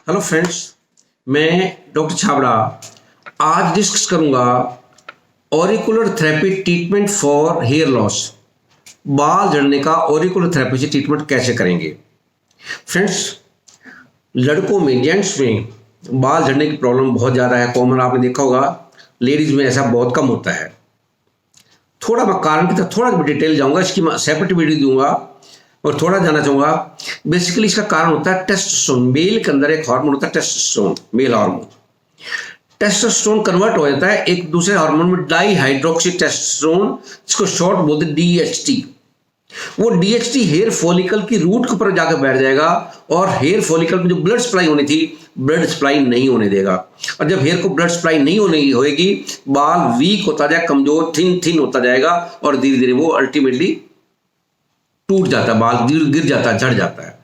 Hello friends, मैं doctor Chhabra आज discuss करूंगा auricular therapy treatment for hair loss. बाल झड़ने का ऑरिकुलर थेरेपी से ट्रीटमेंट कैसे करेंगे। फ्रेंड्स, लड़कों में, जेंट्स में बाल झड़ने की प्रॉब्लम बहुत ज़्यादा है, कॉमन आपने देखा होगा। लेडीज़ में ऐसा बहुत कम होता है। थोड़ा मैं कारण की तरफ थोड़ा डिटेल जाऊंगा, इसकी मैं सेपरेट वीडियो दूंगा और थोड़ा जानना चाहूँगा। बेसिकली इसका कारण होता है टेस्टोस्टेरोन। मेल के अंदर एक हार्मोन होता है testosterone, male hormone. Testosterone convert हो जाता है एक दूसरे हार्मोन में, डाई हाइड्रोक्सी टेस्टोस्टेरोन, जिसको शॉर्ट बोलते हैं DHT। वो DHT हेयर फॉलिकल की रूट के ऊपर जाकर बैठ जाएगा और हेयर फॉलिकल में जो ब्लड सप्लाई होनी थी, ब्लड सप्लाई नहीं होने देगा। और जब हेयर को ब्लड सप्लाई नहीं होने होएगी, बाल वीक होता जाएगा, कमजोर, थिन होता जाएगा और धीरे धीरे वो अल्टीमेटली टूट जाता है, बाल गिर जाता है, झड़ जाता है।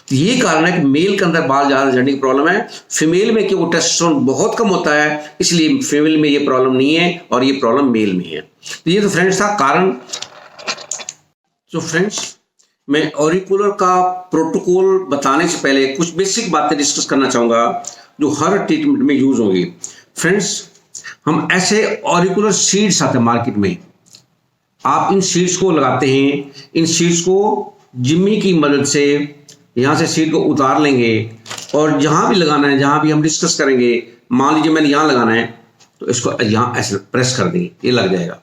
तो ये कारण है कि मेल के अंदर बाल ज्यादा झड़ने की प्रॉब्लम है। फीमेल में क्योंकि टेस्टोस्टेरोन बहुत कम होता है, इसलिए फीमेल में ये प्रॉब्लम नहीं है और ये प्रॉब्लम मेल में है। तो ये तो फ्रेंड्स था कारण। तो फ्रेंड्स, मैं ऑरिकुलर का प्रोटोकॉल बताने से पहले कुछ बेसिक बातें डिस्कस करना चाहूंगा जो हर ट्रीटमेंट में यूज होंगी। फ्रेंड्स, हम ऐसे ऑरिकुलर सीड्स आते हैं मार्केट में, आप इन सीड्स को लगाते हैं। इन सीड्स को जिम्मी की मदद से यहाँ से सीड को उतार लेंगे और जहाँ भी लगाना है, जहाँ भी हम डिस्कस करेंगे, मान लीजिए मैंने यहाँ लगाना है तो इसको यहाँ ऐसे प्रेस कर देंगे, ये लग जाएगा।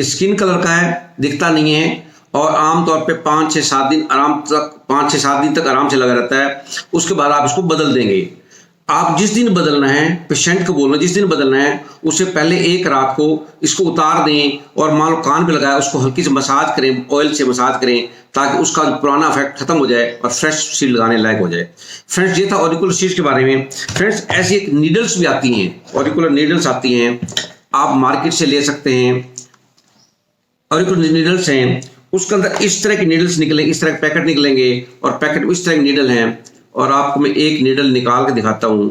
स्किन कलर का है, दिखता नहीं है और आमतौर पे 5-6-7 दिन तक आराम से लगा रहता है। उसके बाद आप इसको बदल देंगे। आप जिस दिन बदलना है, पेशेंट को बोलना जिस दिन बदलना है, उससे पहले एक रात को इसको उतार दें और मान लो कान पे लगाया, उसको हल्की से मसाज करें, ऑयल से मसाज करें, ताकि उसका पुराना इफेक्ट खत्म हो जाए और फ्रेश सीड लगाने लायक हो जाए। फ्रेंड्स, ये था ऑरिकुलर सीड्स के बारे में। फ्रेंड्स, ऐसी एक नीडल्स भी आती हैं, ऑरिकुलर नीडल्स आती हैं, आप मार्केट से ले सकते हैं। ऑरिकुलर नीडल्स हैं, उसके अंदर इस तरह की नीडल्स निकले, इस तरह के पैकेट निकलेंगे और पैकेट में इस तरह की नीडल हैं। और आपको मैं एक नीडल निकाल के दिखाता हूं।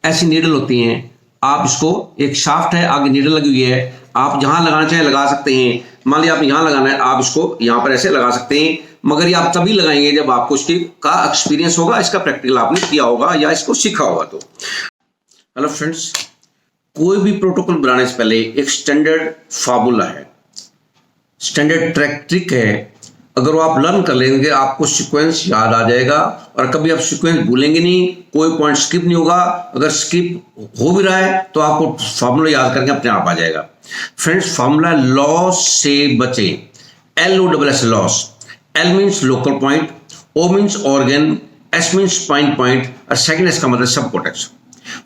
ऐसी नीडल होती हैं, आप इसको, एक शाफ्ट है, आगे नीडल लगी हुई है, आप जहां लगाना चाहें लगा सकते हैं। मान लिया आप यहां लगाना है, आप इसको यहां पर ऐसे लगा सकते हैं, मगर ये आप तभी लगाएंगे जब आपको इसकी का एक्सपीरियंस होगा, इसका प्रैक्टिकल आपने किया होगा या इसको सीखा होगा। तो हेलो फ्रेंड्स, कोई भी प्रोटोकॉल बनाने से पहले एक स्टैंडर्ड फार्मूला है, स्टैंडर्ड ट्रिक है। अगर वो आप लर्न कर लेंगे, आपको सीक्वेंस याद आ जाएगा और कभी आप सीक्वेंस भूलेंगे नहीं, कोई पॉइंट स्किप नहीं होगा। अगर स्किप हो भी रहा है तो आपको फार्मूला याद करके अपने आप आ जाएगा। फ्रेंड्स, फार्मूला लॉस से बचें, LOSS loss. L means local point, O means organ, S means spine point और सेकंड S का मतलब सब कॉर्टेक्स।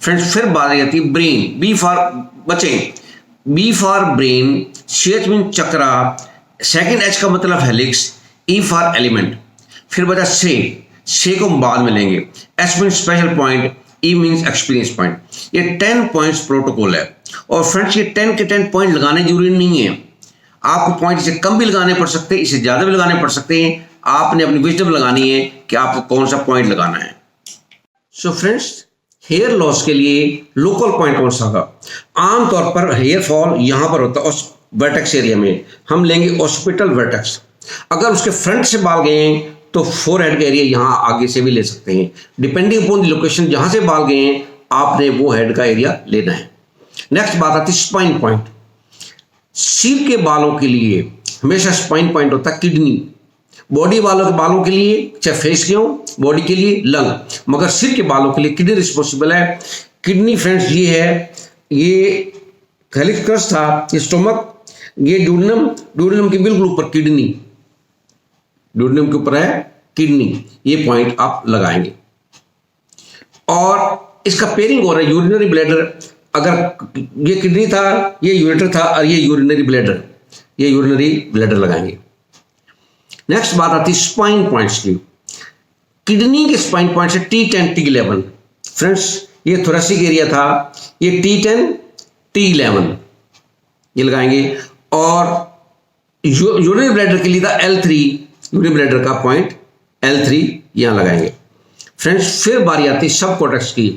फ्रेंड्स, फिर बात आ जाती है ब्रेन, B फॉर बचें, B for brain, CH means chakra, second H का मतलब हेलिक्स, E फॉर एलिमेंट। फिर बचा से को हम बाद में लेंगे। S means special point, E means experience point. ये 10 पॉइंट्स प्रोटोकॉल है। और फ्रेंड्स, ये 10 के 10 पॉइंट लगाने जरूरी नहीं है, आपको पॉइंट इसे कम भी लगाने पड़ सकते हैं, इसे ज्यादा भी लगाने पड़ सकते हैं। आपने अपनी विजडम लगानी है कि आपको कौन सा पॉइंट लगाना है। सो फ्रेंड्स, हेयर लॉस के लिए लोकल पॉइंट कौन सा होगा? आमतौर पर हेयर फॉल यहां पर होता है वर्टेक्स एरिया में, हम लेंगे ऑस्पिटल वर्टेक्स। अगर उसके फ्रंट से बाल गए हैं तो फोरहेड का एरिया यहां आगे से भी ले सकते हैं, डिपेंडिंग अपॉन द लोकेशन। जहां से बाल गए हैं आपने वो हेड का एरिया लेना है। नेक्स्ट बात आती है स्पाइन पॉइंट। सिर के बालों के लिए हमेशा स्पाइन पॉइंट होता है किडनी। बॉडी वालों के बालों के लिए, चाहे फेस के हो, बॉडी के लिए लंग, मगर सिर के बालों के लिए किडनी रिस्पॉन्सिबल है। किडनी फ्रेंड्स ये है, ये हेलिक्स क्रस्ट था, ये स्टोमक, ये डूडेनम के बिल्कुल ऊपर किडनी, डूडेनम के ऊपर है किडनी। ये पॉइंट आप लगाएंगे। और इसका पेयरिंग हो रहा है यूरिनरी ब्लैडर। अगर ये किडनी था, ये यूरेटर था और ये यूरिनरी ब्लैडर, ये यूरिनरी ब्लैडर लगाएंगे। नेक्स्ट बात आती है स्पाइन पॉइंट्स की। किडनी के स्पाइन पॉइंट है T10 T11। फ्रेंड्स, ये थोरेसिक एरिया था, ये T10 T11 ये लगाएंगे। और यूरिनरी ब्लैडर के लिए था L3, यूरिनरी ब्लैडर का पॉइंट L3 यहां लगाएंगे। फ्रेंड्स, फिर बारी आती है सब कॉर्टेक्स की।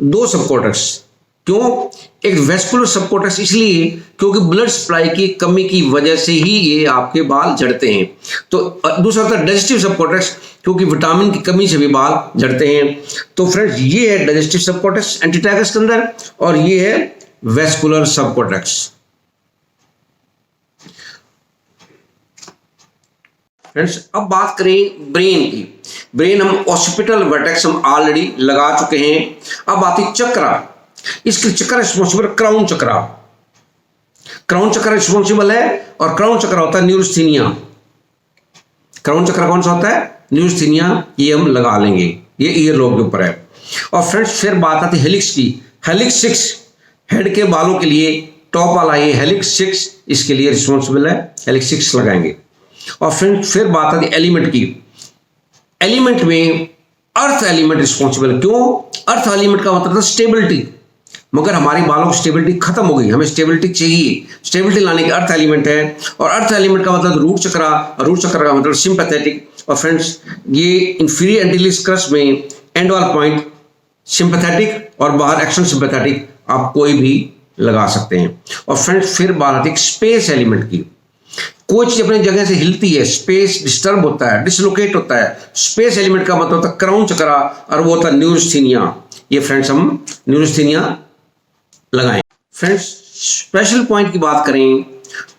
2 सब कॉर्टेक्स, क्यों? एक वेस्कुलर सबकॉर्टेक्स इसलिए क्योंकि ब्लड सप्लाई की कमी की वजह से ही ये आपके बाल झड़ते हैं। तो दूसरा होता है डाइजेस्टिव सबकॉर्टेक्स, क्योंकि विटामिन की कमी से भी बाल झड़ते हैं। तो फ्रेंड्स ये है डाइजेस्टिव सबकॉर्टेक्स एंटीटैगस के अंदर, और ये है वेस्कुलर सबकॉर्टेक्स। फ्रेंड्स अब बात करें ब्रेन की। ब्रेन हम ऑक्सीपिटल वर्टेक्स हम ऑलरेडी लगा चुके हैं। अब आती चक्रा। इसके चक्र रिस्पॉन्सिबल क्राउन चक्रा। क्राउन चक्र रिस्पॉन्सिबल है, और क्राउन चक्र होता है न्यूरोस्थीनिया। क्राउन चक्र कौन सा होता है? न्यूरोस्थीनिया। ये हम लगा लेंगे, ये ईयर लोब के ऊपर है। और फ्रेंड्स फिर बात आती है हेलिक्स की। हेलिक्स 6 हेड के बालों के लिए टॉप वाला ये हेलिक्स 6 इसके लिए रिस्पॉन्सिबल है, हेलिक्स 6 लगाएंगे। और फ्रेंड्स फिर बात आती है एलिमेंट की। एलिमेंट में अर्थ एलिमेंट रिस्पॉन्सिबल। क्यों? अर्थ एलिमेंट का मतलब स्टेबिलिटी, मगर हमारे बालों की स्टेबिलिटी खत्म हो गई, हमें स्टेबिलिटी चाहिए। स्टेबिलिटी लाने के अर्थ एलिमेंट है, और अर्थ एलिमेंट का मतलब रूट चक्रा, और रूट चक्र का मतलब सिंपैथेटिक। और फ्रेंड्स ये इंफीरियर एंटीलियस क्रस्ट में एंड वाला पॉइंट सिंपैथेटिक और बाहर एक्शन सिंपैथेटिक आप कोई भी लगा सकते हैं। और फ्रेंड्स फिर बात आती है स्पेस एलिमेंट की। कोई चीज अपनी जगह से हिलती है, स्पेस डिस्टर्ब होता है, डिसलोकेट होता है। स्पेस एलिमेंट का मतलब होता है क्राउन चक्रा, और वो होता है न्यूरोस्थीनिया। ये फ्रेंड्स हम न्यूरोस्थीनिया लगाएं। फ्रेंड्स स्पेशल पॉइंट की बात करें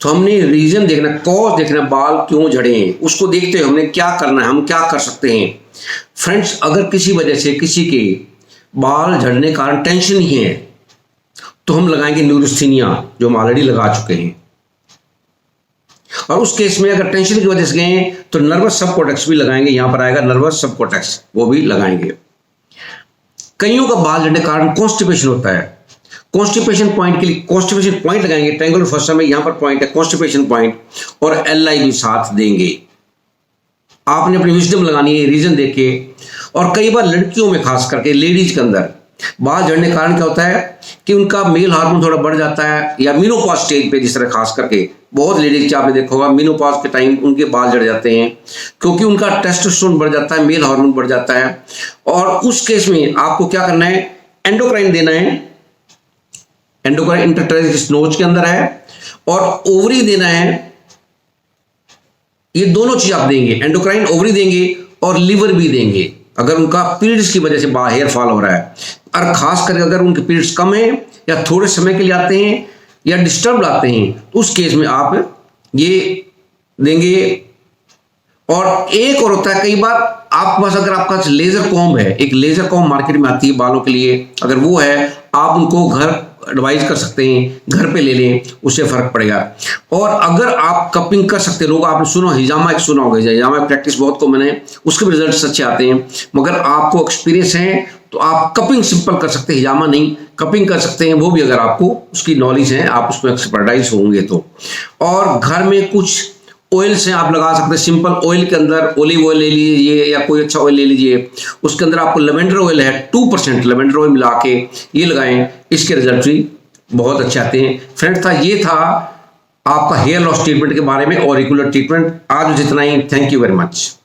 तो हमने रीजन देखना, कॉज देखना, बाल क्यों झड़े हैं, उसको देखते हुए हमने क्या करना है, हम क्या कर सकते हैं। फ्रेंड्स अगर किसी वजह से किसी के बाल झड़ने का कारण टेंशन ही है, तो हम लगाएंगे न्यूरोस्थीनिया, जो हम ऑलरेडी लगा चुके हैं। और उस केस में अगर टेंशन की वजह से गए तो नर्वस सबकॉर्टेक्स भी लगाएंगे, यहां पर आएगा नर्वस सबकॉर्टेक्स, वो भी लगाएंगे। कईयों का बाल झड़ने के कारण कॉन्स्टिपेशन होता है। कॉन्स्टिपेशन पॉइंट के लिए कॉन्स्टिपेशन पॉइंट लगाएंगे, ट्रायंगुलर फॉसा में यहां पर पॉइंट है कॉन्स्टिपेशन पॉइंट, और एलआई भी साथ देंगे। आपने अपनी विजडम लगानी है रीजन देख के। और कई बार लड़कियों में खास करके लेडीज के अंदर बाल झड़ने के कारण क्या होता है कि उनका मेल हार्मोन थोड़ा बढ़ जाता है, या मीनोपॉज स्टेज पे जिस तरह खास करके बहुत लेडीज आपने देखा होगा मीनोपॉज के टाइम उनके बाल झड़ जाते हैं, क्योंकि उनका टेस्टोस्टेरोन बढ़ जाता है, मेल हार्मोन बढ़ जाता है। और उस केस में आपको क्या करना है, एंडोक्राइन देना है। एंडोक्राइन इंटरट्रेस नोज के अंदर है, और ओवरी देना है। ये दोनों चीज आप देंगे, एंडोक्राइन ओवरी देंगे और लिवर भी देंगे, अगर उनका पीरियड्स की वजह से हेयर फॉल हो रहा है। और खास करके अगर उनके पीरियड्स कम है, या थोड़े समय के लिए आते हैं, या डिस्टर्ब आते हैं, तो उस केस में आप ये देंगे। और एक और होता है, कई बार आपके पास अगर आपका लेजर कॉम्ब है, एक लेजर कॉम्ब मार्केट में आती है बालों के लिए, अगर वो है आप उनको घर एडवाइज कर सकते हैं, घर पे ले लें, उससे फर्क पड़ेगा। और अगर आप कपिंग कर सकते, लोग आपने सुना हिजामा एक सुना होगा, हिजामा प्रैक्टिस बहुत कॉमन है, उसके भी रिजल्ट अच्छे आते हैं। मगर आपको एक्सपीरियंस है तो आप कपिंग सिंपल कर सकते हैं, हिजामा नहीं, कपिंग कर सकते हैं, वो भी अगर आपको उसकी नॉलेज है, आप उसमें एक्सपर्टाइज होंगे तो। और घर में कुछ ऑयल्स हैं आप लगा सकते हैं, सिंपल ऑयल के अंदर ओलिव ऑयल ले लीजिए, या कोई अच्छा ऑयल ले लीजिए, उसके अंदर आपको लेवेंडर ऑयल है 2% लेवेंडर ऑयल मिला के ये लगाएं, इसके रिजल्ट भी बहुत अच्छे आते हैं। फ्रेंड्स ये था आपका हेयर लॉस ट्रीटमेंट के बारे में, और रेगुलर ट्रीटमेंट। आज जितना ही, थैंक यू वेरी मच।